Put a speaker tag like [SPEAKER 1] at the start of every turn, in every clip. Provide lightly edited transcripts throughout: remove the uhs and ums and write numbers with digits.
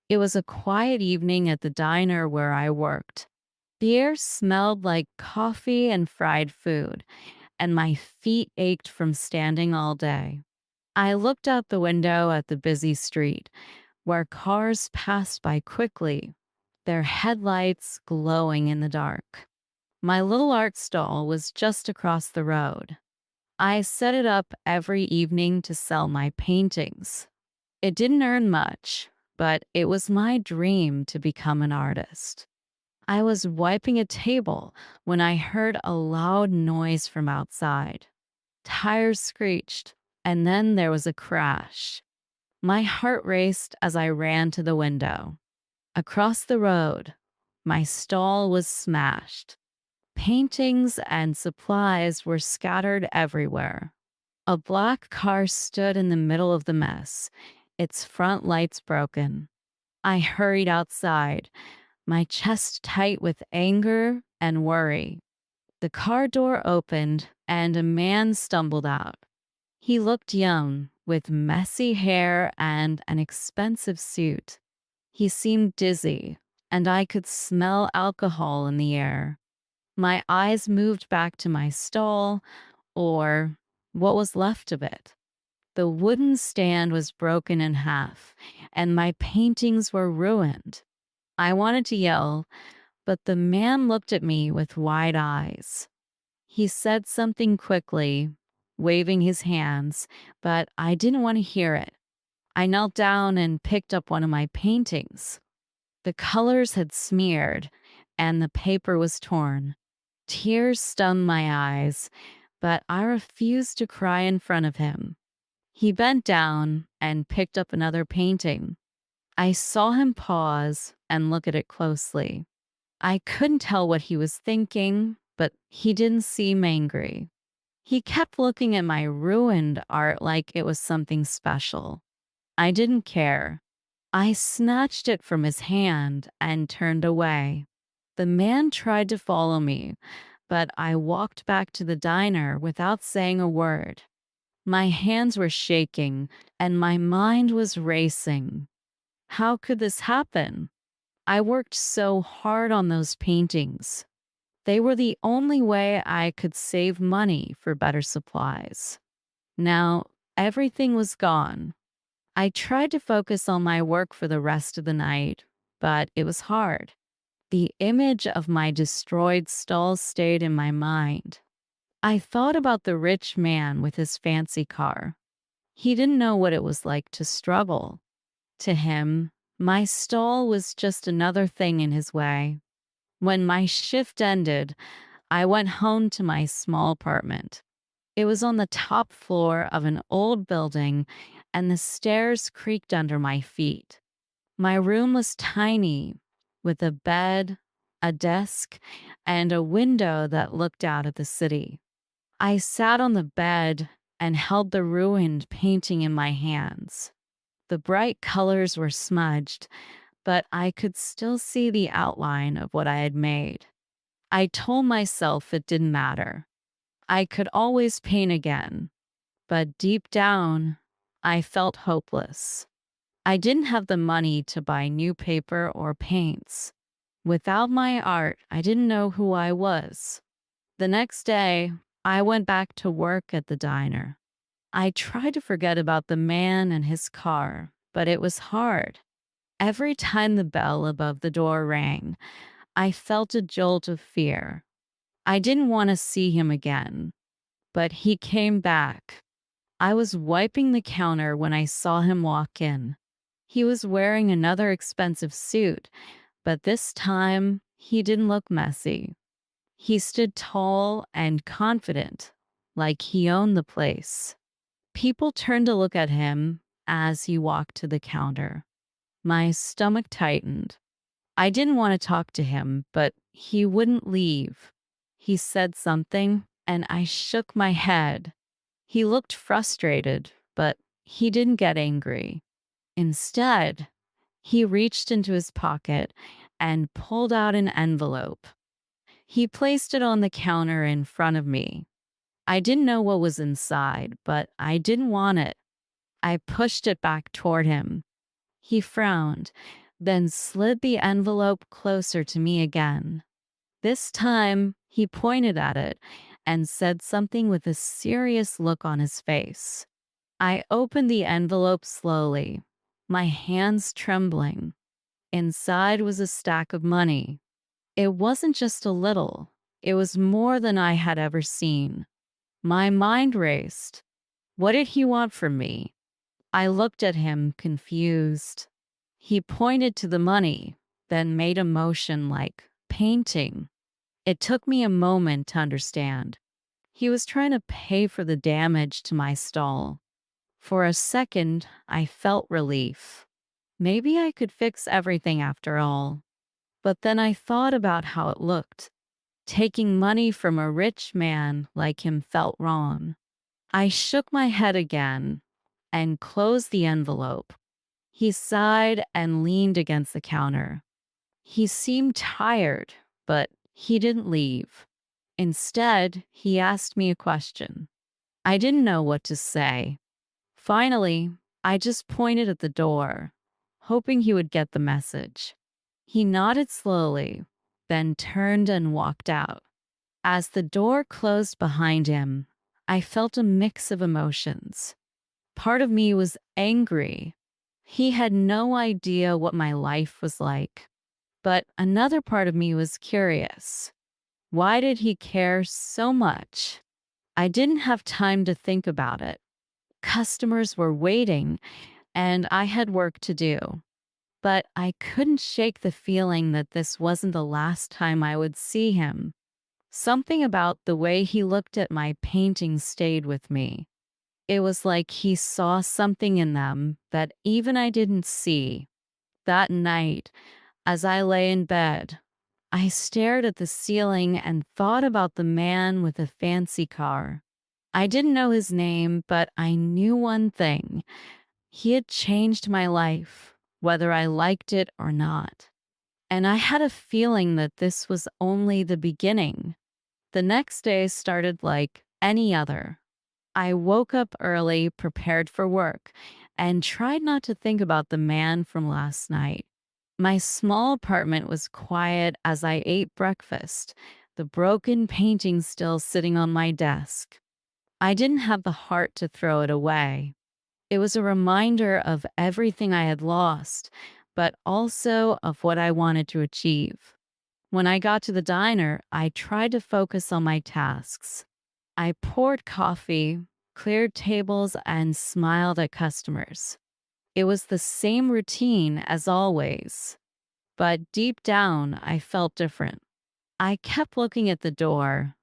[SPEAKER 1] It was a quiet evening at the diner where I worked. The air smelled like coffee and fried food, and my feet ached from standing all day. I looked out the window at the busy street, where cars passed by quickly, their headlights glowing in the dark. My little art stall was just across the road. I set it up every evening to sell my paintings. It didn't earn much, but it was my dream to become an artist. I was wiping a table when I heard a loud noise from outside. Tires screeched, and then there was a crash. My heart raced as I ran to the window. Across the road, my stall was smashed. Paintings and supplies were scattered everywhere. A black car stood in the middle of the mess, its front lights broken. I hurried outside, my chest tight with anger and worry. The car door opened and a man stumbled out. He looked young, with messy hair and an expensive suit. He seemed dizzy, and I could smell alcohol in the air. My eyes moved back to my stall, or what was left of it. The wooden stand was broken in half, and my paintings were ruined. I wanted to yell, but the man looked at me with wide eyes. He said something quickly, waving his hands, but I didn't want to hear it. I knelt down and picked up one of my paintings. The colors had smeared, and the paper was torn. Tears stung my eyes, but I refused to cry in front of him. He bent down and picked up another painting. I saw him pause and look at it closely. I couldn't tell what he was thinking, but he didn't seem angry. He kept looking at my ruined art like it was something special. I didn't care. I snatched it from his hand and turned away. The man tried to follow me, but I walked back to the diner without saying a word. My hands were shaking and my mind was racing. How could this happen? I worked so hard on those paintings. They were the only way I could save money for better supplies. Now, everything was gone. I tried to focus on my work for the rest of the night, but it was hard. The image of my destroyed stall stayed in my mind. I thought about the rich man with his fancy car. He didn't know what it was like to struggle. To him, my stall was just another thing in his way. When my shift ended, I went home to my small apartment. It was on the top floor of an old building, and the stairs creaked under my feet. My room was tiny, with a bed, a desk, and a window that looked out at the city. I sat on the bed and held the ruined painting in my hands. The bright colors were smudged, but I could still see the outline of what I had made. I told myself it didn't matter. I could always paint again, but deep down, I felt hopeless. I didn't have the money to buy new paper or paints. Without my art, I didn't know who I was. The next day, I went back to work at the diner. I tried to forget about the man and his car, but it was hard. Every time the bell above the door rang, I felt a jolt of fear. I didn't want to see him again, but he came back. I was wiping the counter when I saw him walk in. He was wearing another expensive suit, but this time he didn't look messy. He stood tall and confident, like he owned the place. People turned to look at him as he walked to the counter. My stomach tightened. I didn't want to talk to him, but he wouldn't leave. He said something, and I shook my head. He looked frustrated, but he didn't get angry. Instead, he reached into his pocket and pulled out an envelope. He placed it on the counter in front of me. I didn't know what was inside, but I didn't want it. I pushed it back toward him. He frowned, then slid the envelope closer to me again. This time, he pointed at it and said something with a serious look on his face. I opened the envelope slowly, my hands trembling. Inside was a stack of money. It wasn't just a little, it was more than I had ever seen. My mind raced. What did he want from me? I looked at him, confused. He pointed to the money, then made a motion like painting. It took me a moment to understand. He was trying to pay for the damage to my stall. For a second, I felt relief. Maybe I could fix everything after all. But then I thought about how it looked. Taking money from a rich man like him felt wrong. I shook my head again and closed the envelope. He sighed and leaned against the counter. He seemed tired, but he didn't leave. Instead, he asked me a question. I didn't know what to say. Finally, I just pointed at the door, hoping he would get the message. He nodded slowly, then turned and walked out. As the door closed behind him, I felt a mix of emotions. Part of me was angry. He had no idea what my life was like. But another part of me was curious. Why did he care so much? I didn't have time to think about it. Customers were waiting, and I had work to do. But I couldn't shake the feeling that this wasn't the last time I would see him. Something about the way he looked at my paintings stayed with me. It was like he saw something in them that even I didn't see. That night, as I lay in bed, I stared at the ceiling and thought about the man with the fancy car. I didn't know his name, but I knew one thing. He had changed my life, whether I liked it or not. And I had a feeling that this was only the beginning. The next day started like any other. I woke up early, prepared for work, and tried not to think about the man from last night. My small apartment was quiet as I ate breakfast, the broken painting still sitting on my desk. I didn't have the heart to throw it away. It was a reminder of everything I had lost, but also of what I wanted to achieve. When I got to the diner, I tried to focus on my tasks. I poured coffee, cleared tables, and smiled at customers. It was the same routine as always, but deep down, I felt different. I kept looking at the door,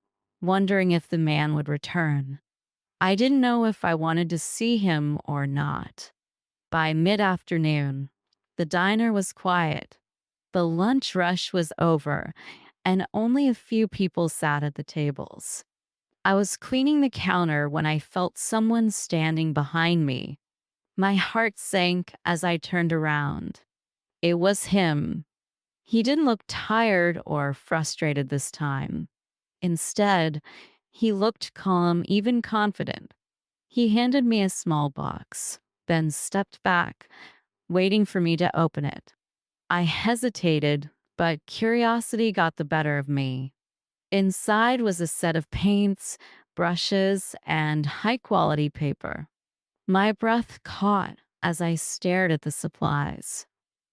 [SPEAKER 1] wondering if the man would return. I didn't know if I wanted to see him or not. By mid-afternoon, the diner was quiet. The lunch rush was over, and only a few people sat at the tables. I was cleaning the counter when I felt someone standing behind me. My heart sank as I turned around. It was him. He didn't look tired or frustrated this time. Instead, he looked calm, even confident. He handed me a small box, then stepped back, waiting for me to open it. I hesitated, but curiosity got the better of me. Inside was a set of paints, brushes, and high quality paper. My breath caught as I stared at the supplies.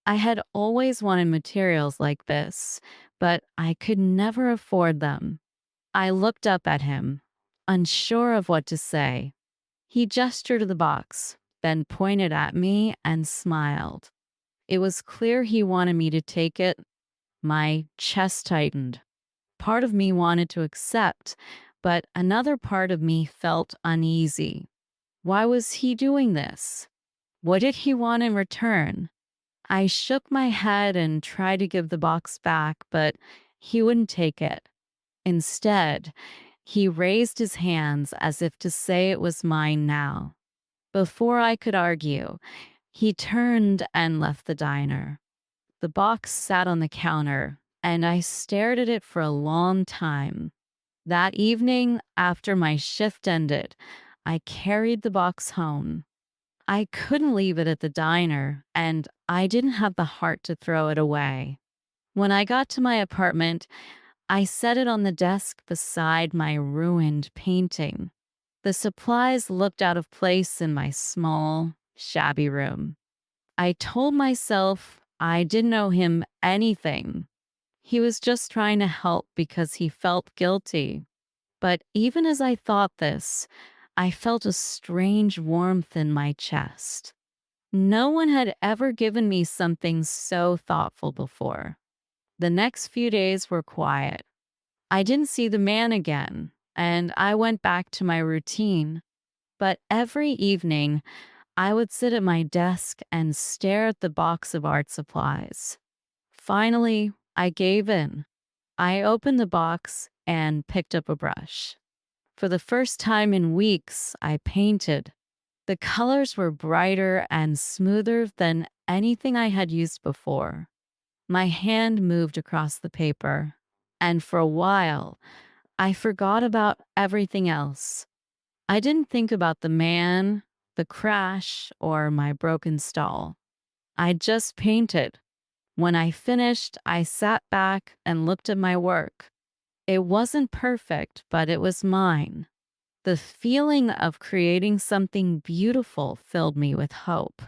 [SPEAKER 1] I had always wanted materials like this, but I could never afford them. I looked up at him, unsure of what to say. He gestured to the box, then pointed at me and smiled. It was clear he wanted me to take it. My chest tightened. Part of me wanted to accept, but another part of me felt uneasy. Why was he doing this? What did he want in return? I shook my head and tried to give the box back, but he wouldn't take it. Instead, he raised his hands as if to say it was mine now. Before I could argue, he turned and left the diner. The box sat on the counter, and I stared at it for a long time. That evening, after my shift ended, I carried the box home. I couldn't leave it at the diner, and I didn't have the heart to throw it away. When I got to my apartment, I set it on the desk beside my ruined painting. The supplies looked out of place in my small, shabby room. I told myself I didn't owe him anything. He was just trying to help because he felt guilty. But even as I thought this, I felt a strange warmth in my chest. No one had ever given me something so thoughtful before. The next few days were quiet. I didn't see the man again, and I went back to my routine. But every evening, I would sit at my desk and stare at the box of art supplies. Finally, I gave in. I opened the box and picked up a brush. For the first time in weeks, I painted. The colors were brighter and smoother than anything I had used before. My hand moved across the paper, and for a while, I forgot about everything else. I didn't think about the man, the crash, or my broken stall. I just painted. When I finished, I sat back and looked at my work. It wasn't perfect, but it was mine. The feeling of creating something beautiful filled me with hope.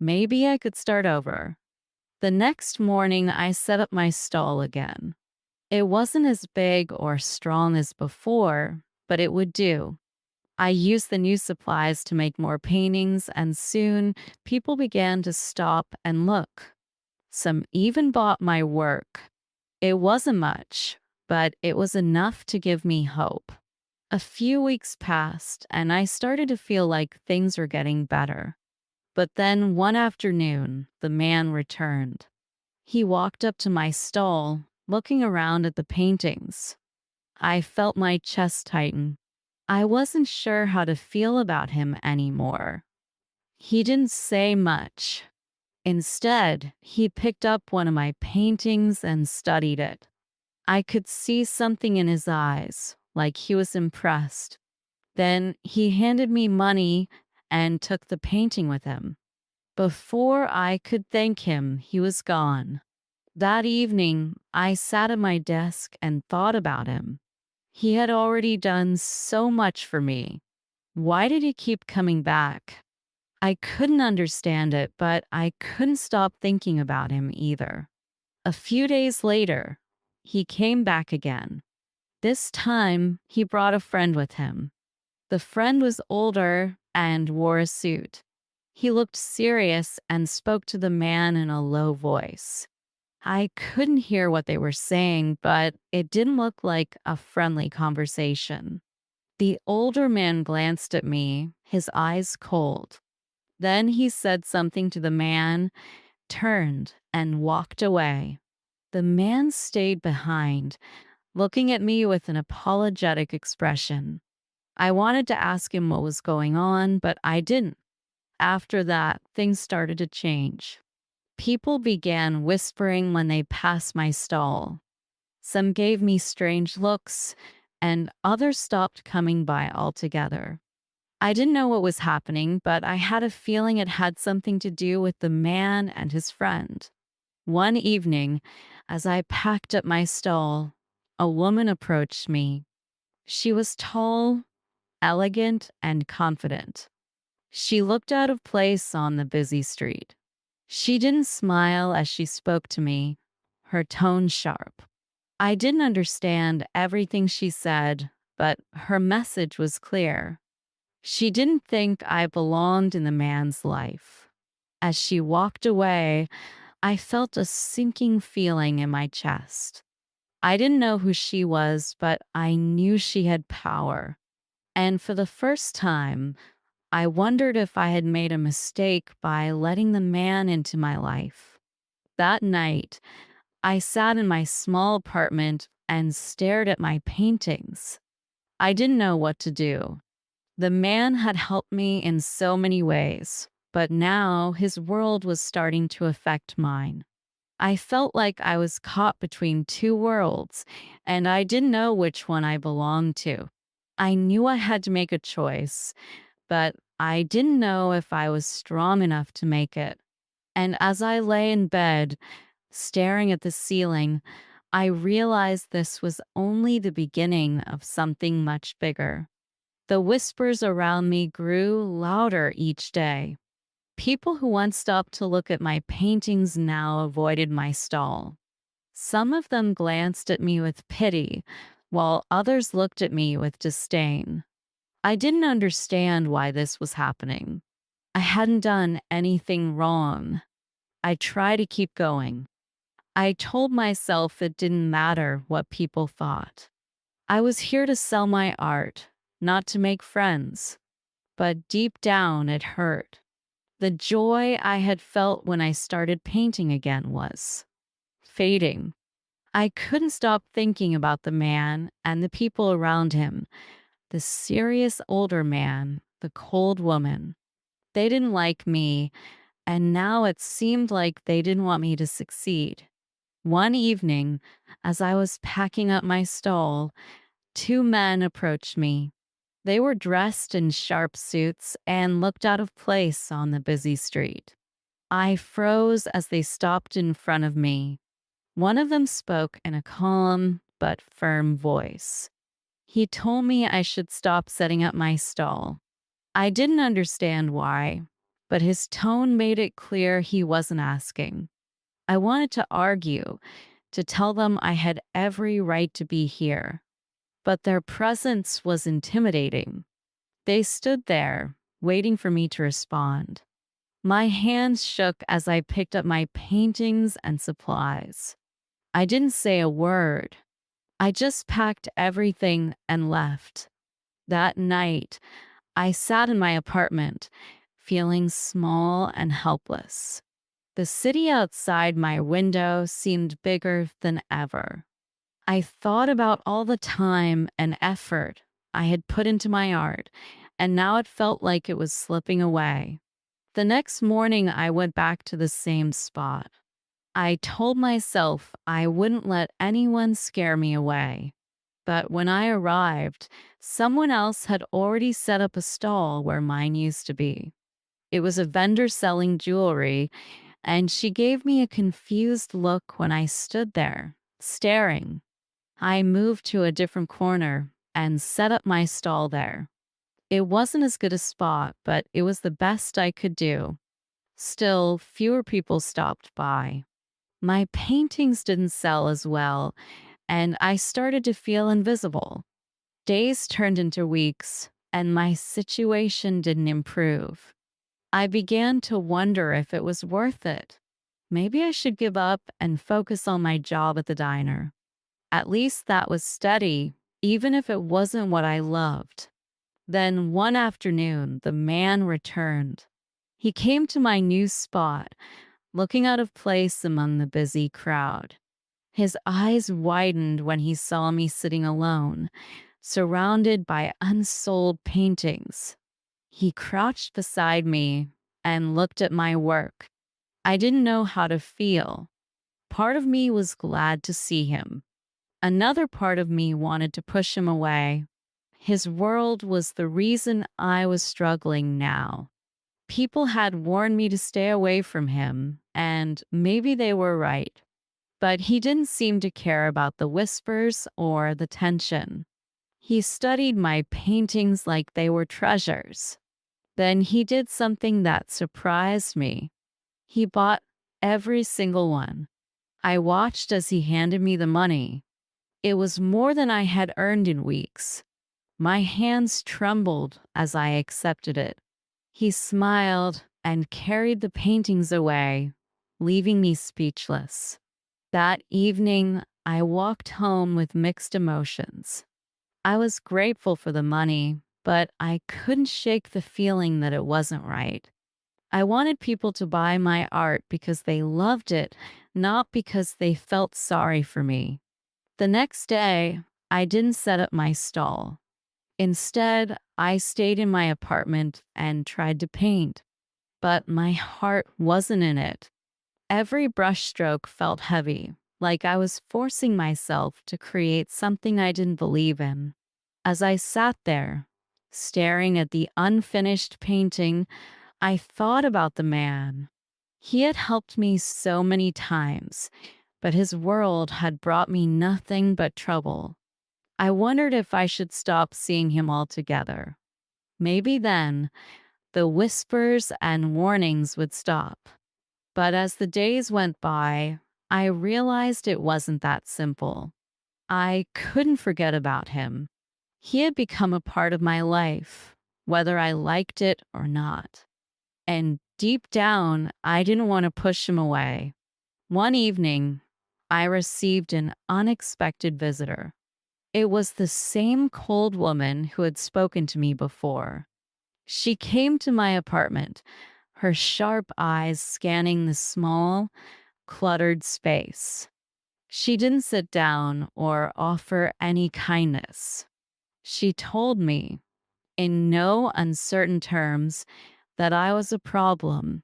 [SPEAKER 1] Maybe I could start over. The next morning, I set up my stall again. It wasn't as big or strong as before, but it would do. I used the new supplies to make more paintings, and soon people began to stop and look. Some even bought my work. It wasn't much, but it was enough to give me hope. A few weeks passed, and I started to feel like things were getting better. But then one afternoon, the man returned. He walked up to my stall, looking around at the paintings. I felt my chest tighten. I wasn't sure how to feel about him anymore. He didn't say much. Instead, he picked up one of my paintings and studied it. I could see something in his eyes, like he was impressed. Then he handed me money and took the painting with him. Before I could thank him, he was gone. That evening, I sat at my desk and thought about him. He had already done so much for me. Why did he keep coming back? I couldn't understand it, but I couldn't stop thinking about him either. A few days later, he came back again. This time, he brought a friend with him. The friend was older and wore a suit. He looked serious and spoke to the man in a low voice. I couldn't hear what they were saying, but it didn't look like a friendly conversation. The older man glanced at me, his eyes cold. Then he said something to the man, turned, and walked away. The man stayed behind, looking at me with an apologetic expression. I wanted to ask him what was going on, but I didn't. After that, things started to change. People began whispering when they passed my stall. Some gave me strange looks, and others stopped coming by altogether. I didn't know what was happening, but I had a feeling it had something to do with the man and his friend. One evening, as I packed up my stall, a woman approached me. She was tall, elegant, and confident. She looked out of place on the busy street. She didn't smile as she spoke to me, her tone sharp. I didn't understand everything she said, but her message was clear. She didn't think I belonged in the man's life. As she walked away, I felt a sinking feeling in my chest. I didn't know who she was, but I knew she had power. And for the first time, I wondered if I had made a mistake by letting the man into my life. That night, I sat in my small apartment and stared at my paintings. I didn't know what to do. The man had helped me in so many ways, but now his world was starting to affect mine. I felt like I was caught between two worlds, and I didn't know which one I belonged to. I knew I had to make a choice, but I didn't know if I was strong enough to make it. And as I lay in bed, staring at the ceiling, I realized this was only the beginning of something much bigger. The whispers around me grew louder each day. People who once stopped to look at my paintings now avoided my stall. Some of them glanced at me with pity, while others looked at me with disdain. I didn't understand why this was happening. I hadn't done anything wrong. I tried to keep going. I told myself it didn't matter what people thought. I was here to sell my art, not to make friends. But deep down, it hurt. The joy I had felt when I started painting again was fading. I couldn't stop thinking about the man and the people around him, the serious older man, the cold woman. They didn't like me, and now it seemed like they didn't want me to succeed. One evening, as I was packing up my stall, two men approached me. They were dressed in sharp suits and looked out of place on the busy street. I froze as they stopped in front of me. One of them spoke in a calm but firm voice. He told me I should stop setting up my stall. I didn't understand why, but his tone made it clear he wasn't asking. I wanted to argue, to tell them I had every right to be here, but their presence was intimidating. They stood there, waiting for me to respond. My hands shook as I picked up my paintings and supplies. I didn't say a word. I just packed everything and left. That night, I sat in my apartment, feeling small and helpless. The city outside my window seemed bigger than ever. I thought about all the time and effort I had put into my art, and now it felt like it was slipping away. The next morning, I went back to the same spot. I told myself I wouldn't let anyone scare me away. But when I arrived, someone else had already set up a stall where mine used to be. It was a vendor selling jewelry, and she gave me a confused look when I stood there, staring. I moved to a different corner and set up my stall there. It wasn't as good a spot, but it was the best I could do. Still, fewer people stopped by. My paintings didn't sell as well, and I started to feel invisible. Days turned into weeks, and my situation didn't improve. I began to wonder if it was worth it. Maybe I should give up and focus on my job at the diner. At least that was steady, even if it wasn't what I loved. Then one afternoon, the man returned. He came to my new spot, looking out of place among the busy crowd. His eyes widened when he saw me sitting alone, surrounded by unsold paintings. He crouched beside me and looked at my work. I didn't know how to feel. Part of me was glad to see him. Another part of me wanted to push him away. His world was the reason I was struggling now. People had warned me to stay away from him, and maybe they were right. But he didn't seem to care about the whispers or the tension. He studied my paintings like they were treasures. Then he did something that surprised me. He bought every single one. I watched as he handed me the money. It was more than I had earned in weeks. My hands trembled as I accepted it. He smiled and carried the paintings away, leaving me speechless. That evening, I walked home with mixed emotions. I was grateful for the money, but I couldn't shake the feeling that it wasn't right. I wanted people to buy my art because they loved it, not because they felt sorry for me. The next day, I didn't set up my stall. Instead, I stayed in my apartment and tried to paint, but my heart wasn't in it. Every brushstroke felt heavy, like I was forcing myself to create something I didn't believe in. As I sat there, staring at the unfinished painting, I thought about the man. He had helped me so many times, but his world had brought me nothing but trouble. I wondered if I should stop seeing him altogether. Maybe then the whispers and warnings would stop. But as the days went by, I realized it wasn't that simple. I couldn't forget about him. He had become a part of my life, whether I liked it or not. And deep down, I didn't want to push him away. One evening, I received an unexpected visitor. It was the same cold woman who had spoken to me before. She came to my apartment, her sharp eyes scanning the small, cluttered space. She didn't sit down or offer any kindness. She told me, in no uncertain terms, that I was a problem.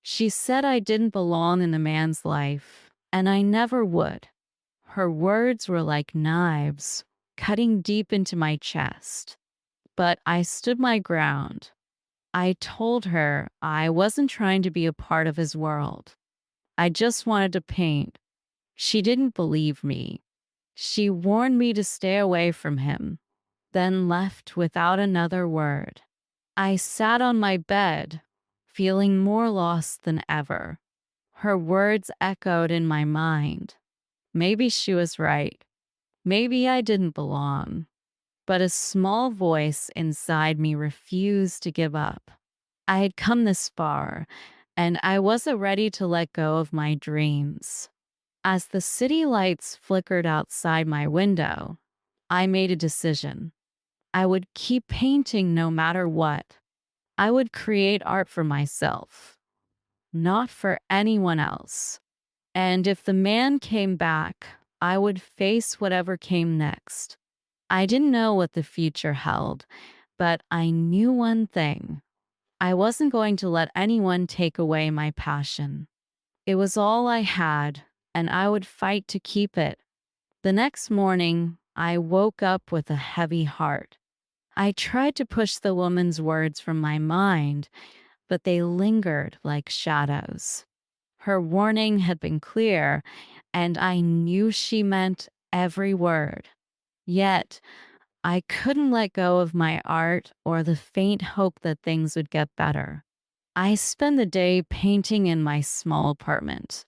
[SPEAKER 1] She said I didn't belong in a man's life, and I never would. Her words were like knives, cutting deep into my chest. But I stood my ground. I told her I wasn't trying to be a part of his world. I just wanted to paint. She didn't believe me. She warned me to stay away from him, then left without another word. I sat on my bed, feeling more lost than ever. Her words echoed in my mind. Maybe she was right. Maybe I didn't belong. But a small voice inside me refused to give up. I had come this far, and I wasn't ready to let go of my dreams. As the city lights flickered outside my window, I made a decision. I would keep painting no matter what. I would create art for myself, not for anyone else. And if the man came back, I would face whatever came next. I didn't know what the future held, but I knew one thing. I wasn't going to let anyone take away my passion. It was all I had, and I would fight to keep it. The next morning, I woke up with a heavy heart. I tried to push the woman's words from my mind, but they lingered like shadows. Her warning had been clear, and I knew she meant every word. Yet, I couldn't let go of my art or the faint hope that things would get better. I spent the day painting in my small apartment.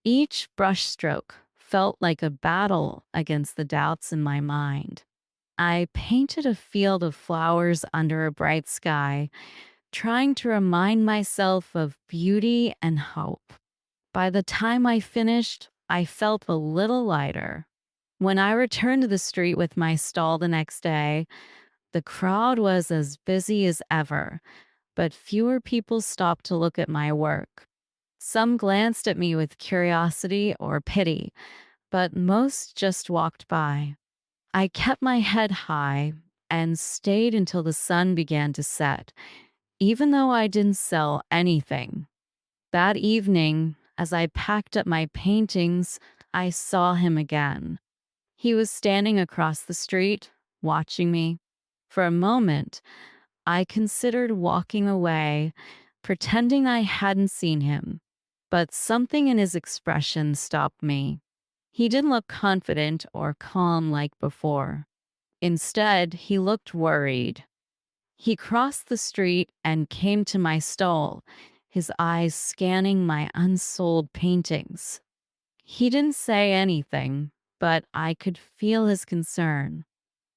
[SPEAKER 1] Each brushstroke felt like a battle against the doubts in my mind. I painted a field of flowers under a bright sky, trying to remind myself of beauty and hope. By the time I finished, I felt a little lighter. When I returned to the street with my stall the next day, the crowd was as busy as ever, but fewer people stopped to look at my work. Some glanced at me with curiosity or pity, but most just walked by. I kept my head high and stayed until the sun began to set, even though I didn't sell anything. That evening, as I packed up my paintings, I saw him again. He was standing across the street, watching me. For a moment, I considered walking away, pretending I hadn't seen him. But something in his expression stopped me. He didn't look confident or calm like before. Instead, he looked worried. He crossed the street and came to my stall, his eyes scanning my unsold paintings. He didn't say anything, but I could feel his concern.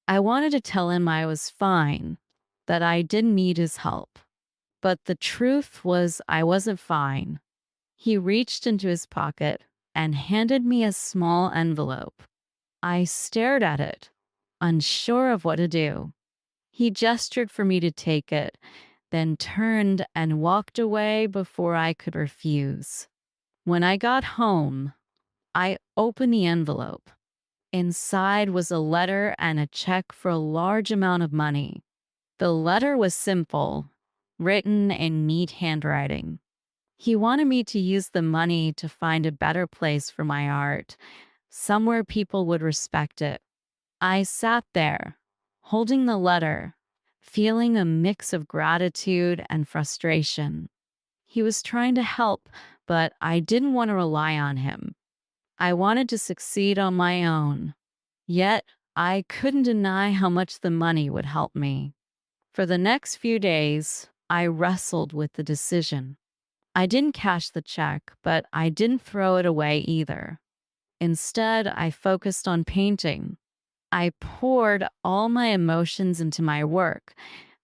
[SPEAKER 1] I wanted to tell him I was fine, that I didn't need his help. But the truth was I wasn't fine. He reached into his pocket and handed me a small envelope. I stared at it, unsure of what to do. He gestured for me to take it, then turned and walked away before I could refuse. When I got home, I opened the envelope. Inside was a letter and a check for a large amount of money. The letter was simple, written in neat handwriting. He wanted me to use the money to find a better place for my art, somewhere people would respect it. I sat there, holding the letter, feeling a mix of gratitude and frustration. He was trying to help, but I didn't want to rely on him. I wanted to succeed on my own. Yet, I couldn't deny how much the money would help me. For the next few days, I wrestled with the decision. I didn't cash the check, but I didn't throw it away either. Instead, I focused on painting. I poured all my emotions into my work,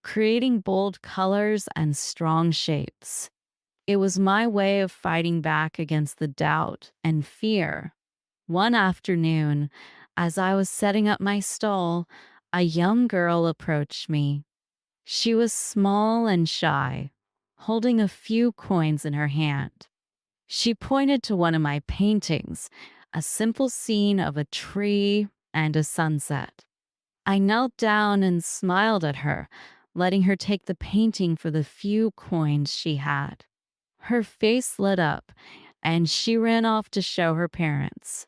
[SPEAKER 1] creating bold colors and strong shapes. It was my way of fighting back against the doubt and fear. One afternoon, as I was setting up my stall, a young girl approached me. She was small and shy, holding a few coins in her hand. She pointed to one of my paintings, a simple scene of a tree and a sunset. I knelt down and smiled at her, letting her take the painting for the few coins she had. Her face lit up, and she ran off to show her parents.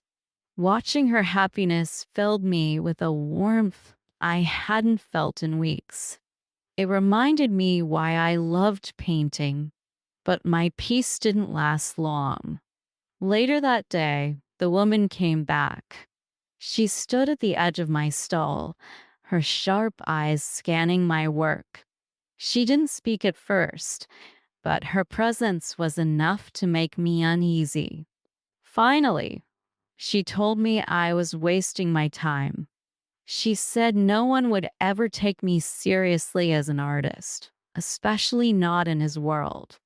[SPEAKER 1] Watching her happiness filled me with a warmth I hadn't felt in weeks. It reminded me why I loved painting, but my peace didn't last long. Later that day, the woman came back. She stood at the edge of my stall, her sharp eyes scanning my work. She didn't speak at first, but her presence was enough to make me uneasy. Finally, she told me I was wasting my time. She said no one would ever take me seriously as an artist, especially not in his world.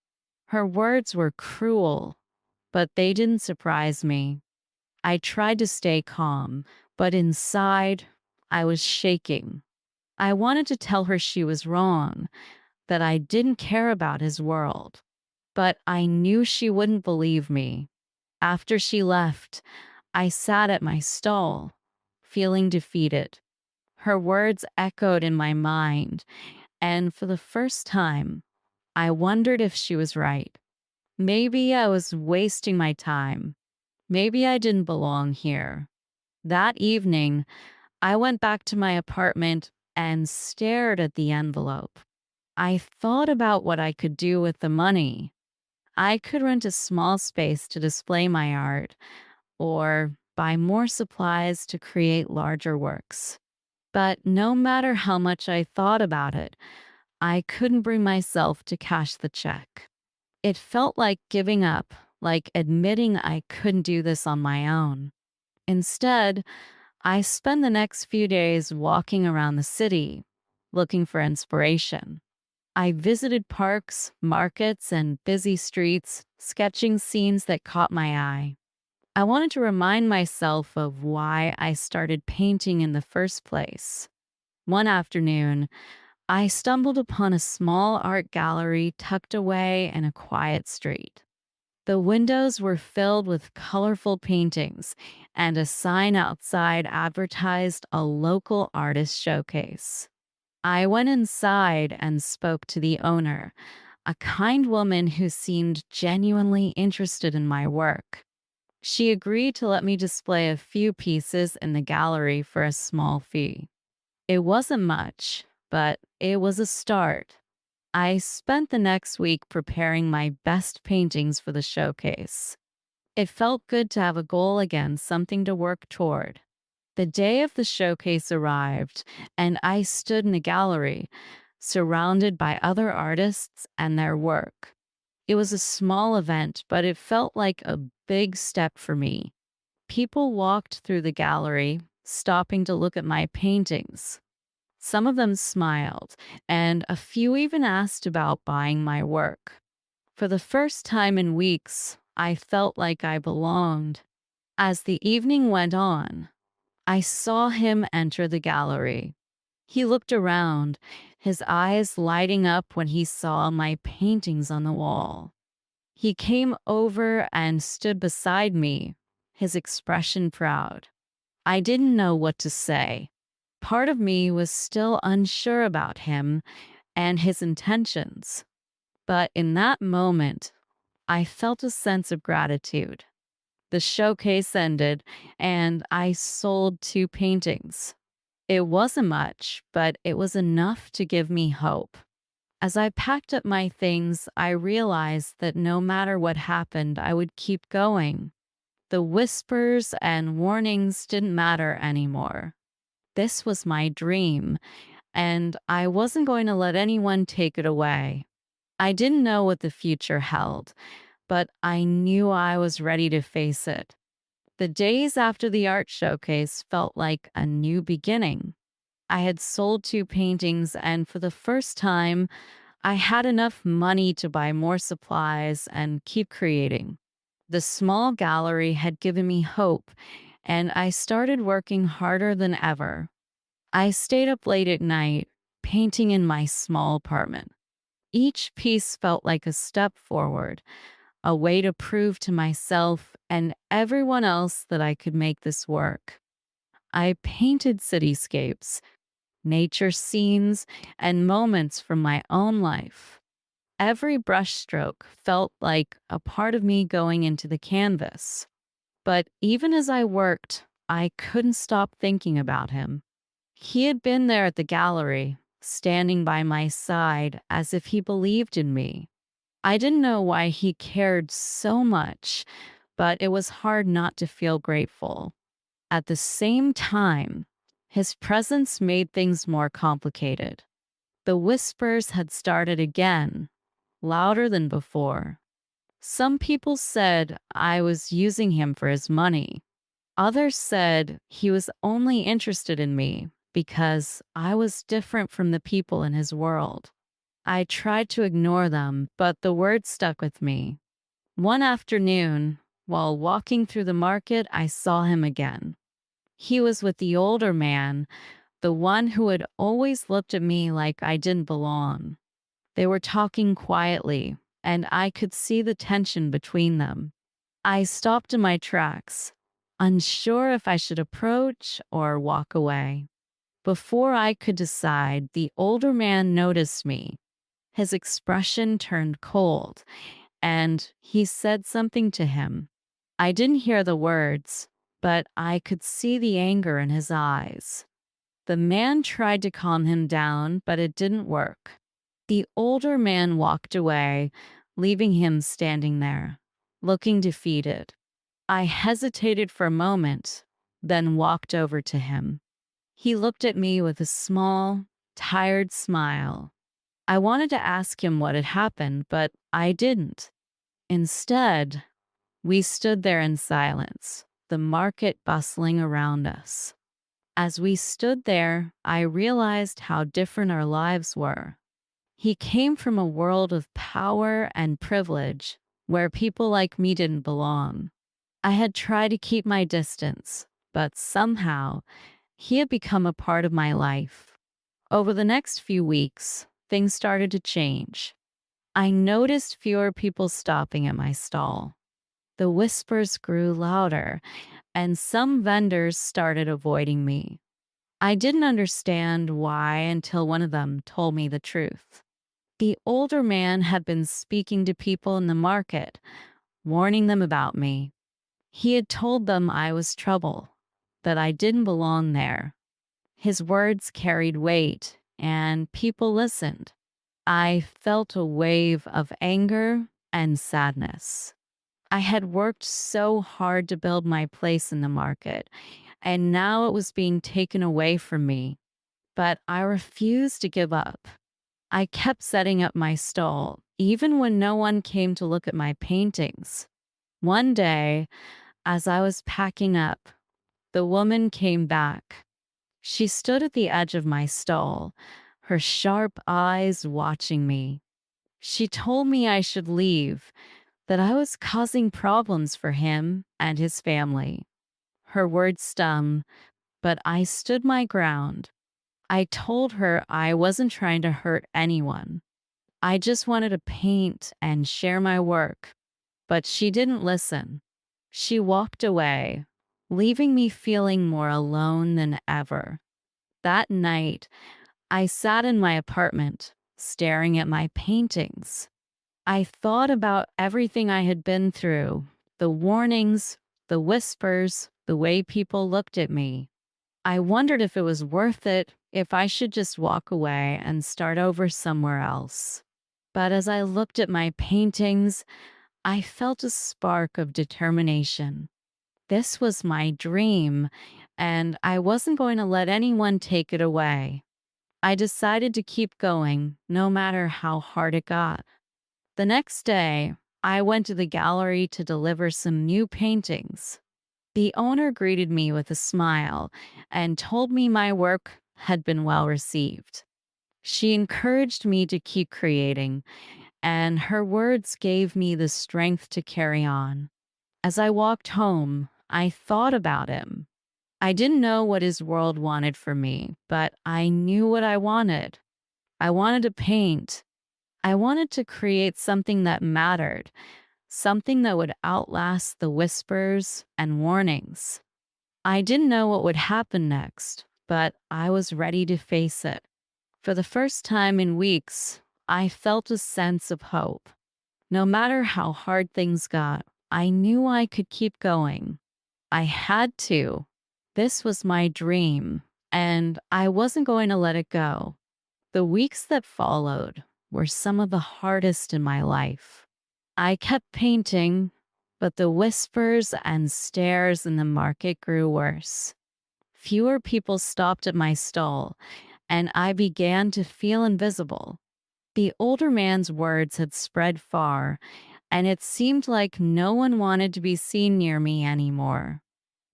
[SPEAKER 1] Her words were cruel, but they didn't surprise me. I tried to stay calm, but inside, I was shaking. I wanted to tell her she was wrong, that I didn't care about his world, but I knew she wouldn't believe me. After she left, I sat at my stall, feeling defeated. Her words echoed in my mind, and for the first time, I wondered if she was right. Maybe I was wasting my time. Maybe I didn't belong here. That evening, I went back to my apartment and stared at the envelope. I thought about what I could do with the money. I could rent a small space to display my art or buy more supplies to create larger works. But no matter how much I thought about it, I couldn't bring myself to cash the check. It felt like giving up, like admitting I couldn't do this on my own. Instead, I spent the next few days walking around the city, looking for inspiration. I visited parks, markets, and busy streets, sketching scenes that caught my eye. I wanted to remind myself of why I started painting in the first place. One afternoon, I stumbled upon a small art gallery tucked away in a quiet street. The windows were filled with colorful paintings, and a sign outside advertised a local artist showcase. I went inside and spoke to the owner, a kind woman who seemed genuinely interested in my work. She agreed to let me display a few pieces in the gallery for a small fee. It wasn't much, but it was a start. I spent the next week preparing my best paintings for the showcase. It felt good to have a goal again, something to work toward. The day of the showcase arrived, and I stood in the gallery, surrounded by other artists and their work. It was a small event, but it felt like a big step for me. People walked through the gallery, stopping to look at my paintings. Some of them smiled, and a few even asked about buying my work. For the first time in weeks, I felt like I belonged. As the evening went on, I saw him enter the gallery. He looked around, his eyes lighting up when he saw my paintings on the wall. He came over and stood beside me, his expression proud. I didn't know what to say. Part of me was still unsure about him and his intentions. But in that moment, I felt a sense of gratitude. The showcase ended, and I sold 2 paintings. It wasn't much, but it was enough to give me hope. As I packed up my things, I realized that no matter what happened, I would keep going. The whispers and warnings didn't matter anymore. This was my dream, and I wasn't going to let anyone take it away. I didn't know what the future held, but I knew I was ready to face it. The days after the art showcase felt like a new beginning. I had sold two paintings, and for the first time, I had enough money to buy more supplies and keep creating. The small gallery had given me hope, and I started working harder than ever. I stayed up late at night, painting in my small apartment. Each piece felt like a step forward, a way to prove to myself and everyone else that I could make this work. I painted cityscapes, nature scenes, and moments from my own life. Every brushstroke felt like a part of me going into the canvas. But even as I worked, I couldn't stop thinking about him. He had been there at the gallery, standing by my side as if he believed in me. I didn't know why he cared so much, but it was hard not to feel grateful. At the same time, his presence made things more complicated. The whispers had started again, louder than before. Some people said I was using him for his money. Others said he was only interested in me because I was different from the people in his world. I tried to ignore them, but the words stuck with me. One afternoon, while walking through the market, I saw him again. He was with the older man, the one who had always looked at me like I didn't belong. They were talking quietly, and I could see the tension between them. I stopped in my tracks, unsure if I should approach or walk away. Before I could decide, the older man noticed me. His expression turned cold, and he said something to him. I didn't hear the words, but I could see the anger in his eyes. The man tried to calm him down, but it didn't work. The older man walked away, leaving him standing there, looking defeated. I hesitated for a moment, then walked over to him. He looked at me with a small, tired smile. I wanted to ask him what had happened, but I didn't. Instead, we stood there in silence, the market bustling around us. As we stood there, I realized how different our lives were. He came from a world of power and privilege where people like me didn't belong. I had tried to keep my distance, but somehow he had become a part of my life. Over the next few weeks, things started to change. I noticed fewer people stopping at my stall. The whispers grew louder, and some vendors started avoiding me. I didn't understand why until one of them told me the truth. The older man had been speaking to people in the market, warning them about me. He had told them I was trouble, that I didn't belong there. His words carried weight, and people listened. I felt a wave of anger and sadness. I had worked so hard to build my place in the market, and now it was being taken away from me. But I refused to give up. I kept setting up my stall, even when no one came to look at my paintings. One day, as I was packing up, the woman came back. She stood at the edge of my stall, her sharp eyes watching me. She told me I should leave, that I was causing problems for him and his family. Her words stung, but I stood my ground. I told her I wasn't trying to hurt anyone. I just wanted to paint and share my work, but she didn't listen. She walked away, leaving me feeling more alone than ever. That night, I sat in my apartment, staring at my paintings. I thought about everything I had been through, the warnings, the whispers, the way people looked at me. I wondered if it was worth it, if I should just walk away and start over somewhere else. But as I looked at my paintings, I felt a spark of determination. This was my dream, and I wasn't going to let anyone take it away. I decided to keep going, no matter how hard it got. The next day, I went to the gallery to deliver some new paintings. The owner greeted me with a smile and told me my work had been well received. She encouraged me to keep creating, and her words gave me the strength to carry on. As I walked home, I thought about him. I didn't know what his world wanted for me, but I knew what I wanted. I wanted to paint. I wanted to create something that mattered, something that would outlast the whispers and warnings. I didn't know what would happen next, but I was ready to face it. For the first time in weeks, I felt a sense of hope. No matter how hard things got, I knew I could keep going. I had to. This was my dream, and I wasn't going to let it go. The weeks that followed were some of the hardest in my life. I kept painting, but the whispers and stares in the market grew worse. Fewer people stopped at my stall, and I began to feel invisible. The older man's words had spread far, and it seemed like no one wanted to be seen near me anymore.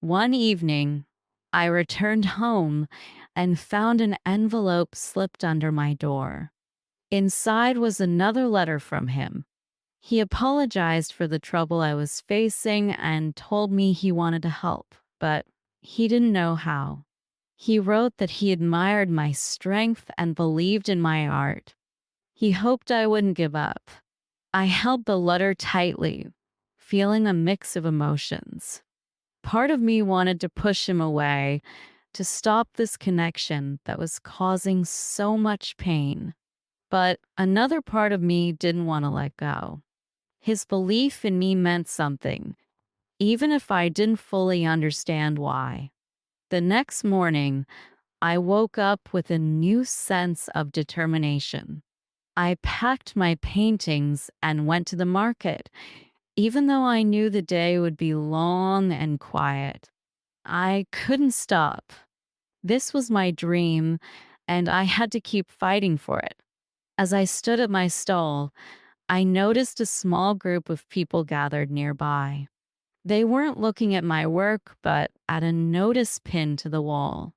[SPEAKER 1] One evening, I returned home and found an envelope slipped under my door. Inside was another letter from him. He apologized for the trouble I was facing and told me he wanted to help, but he didn't know how. He wrote that he admired my strength and believed in my art. He hoped I wouldn't give up. I held the letter tightly, feeling a mix of emotions. Part of me wanted to push him away, to stop this connection that was causing so much pain. But another part of me didn't want to let go. His belief in me meant something, even if I didn't fully understand why. The next morning, I woke up with a new sense of determination. I packed my paintings and went to the market, even though I knew the day would be long and quiet. I couldn't stop. This was my dream, and I had to keep fighting for it. As I stood at my stall, I noticed a small group of people gathered nearby. They weren't looking at my work, but at a notice pinned to the wall.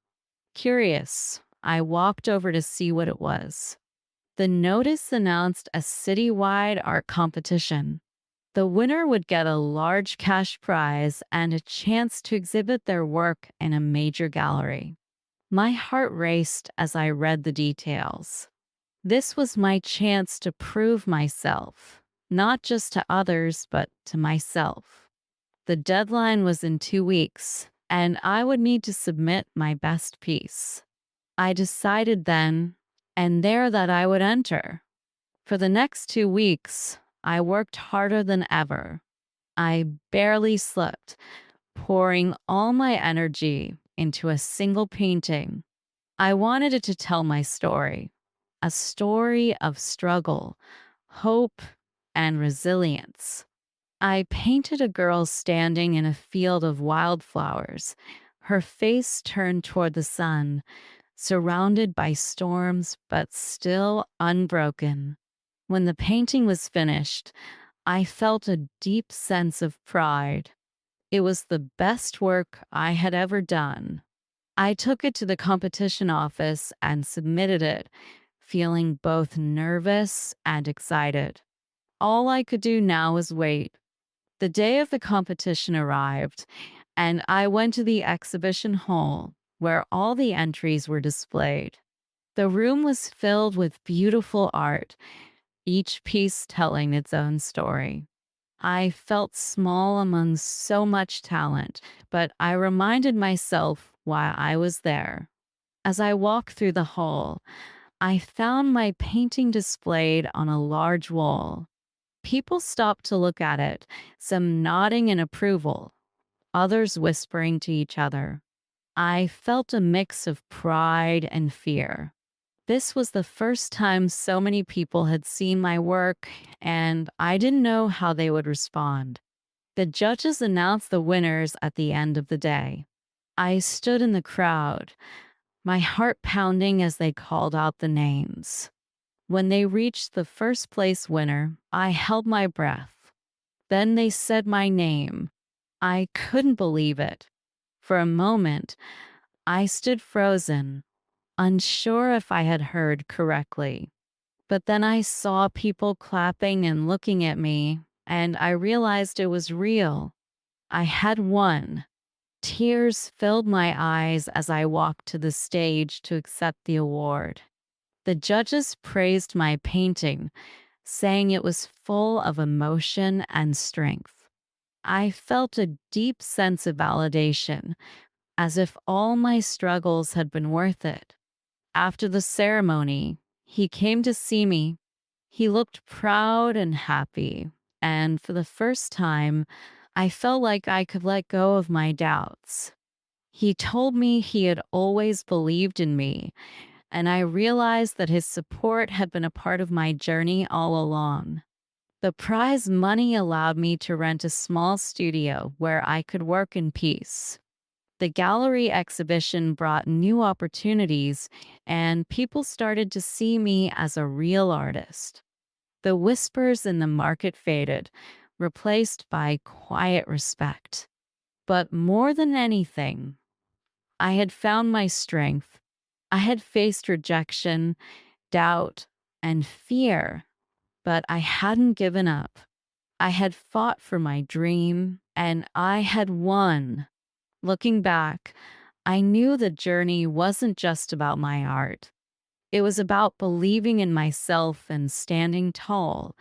[SPEAKER 1] Curious, I walked over to see what it was. The notice announced a citywide art competition. The winner would get a large cash prize and a chance to exhibit their work in a major gallery. My heart raced as I read the details. This was my chance to prove myself, not just to others, but to myself. The deadline was in 2 weeks, and I would need to submit my best piece. I decided then and there that I would enter. For the next 2 weeks, I worked harder than ever. I barely slept, pouring all my energy into a single painting. I wanted it to tell my story, a story of struggle, hope, and resilience. I painted a girl standing in a field of wildflowers, her face turned toward the sun, surrounded by storms but still unbroken. When the painting was finished, I felt a deep sense of pride. It was the best work I had ever done. I took it to the competition office and submitted it, feeling both nervous and excited. All I could do now was wait. The day of the competition arrived, and I went to the exhibition hall where all the entries were displayed. The room was filled with beautiful art, each piece telling its own story. I felt small among so much talent, but I reminded myself why I was there. As I walked through the hall, I found my painting displayed on a large wall. People stopped to look at it, some nodding in approval, others whispering to each other. I felt a mix of pride and fear. This was the first time so many people had seen my work, and I didn't know how they would respond. The judges announced the winners at the end of the day. I stood in the crowd, my heart pounding as they called out the names. When they reached the first place winner, I held my breath. Then they said my name. I couldn't believe it. For a moment, I stood frozen, unsure if I had heard correctly. But then I saw people clapping and looking at me, and I realized it was real. I had won. Tears filled my eyes as I walked to the stage to accept the award. The judges praised my painting, saying it was full of emotion and strength. I felt a deep sense of validation, as if all my struggles had been worth it. After the ceremony, he came to see me. He looked proud and happy, and for the first time, I felt like I could let go of my doubts. He told me he had always believed in me, and I realized that his support had been a part of my journey all along. The prize money allowed me to rent a small studio where I could work in peace. The gallery exhibition brought new opportunities, and people started to see me as a real artist. The whispers in the market faded, replaced by quiet respect. But more than anything, I had found my strength. I had faced rejection, doubt, and fear, but I hadn't given up. I had fought for my dream, and I had won. Looking back, I knew the journey wasn't just about my art. It was about believing in myself and standing tall,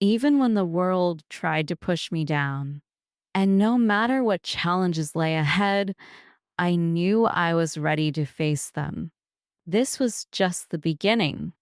[SPEAKER 1] even when the world tried to push me down. And no matter what challenges lay ahead, I knew I was ready to face them. This was just the beginning.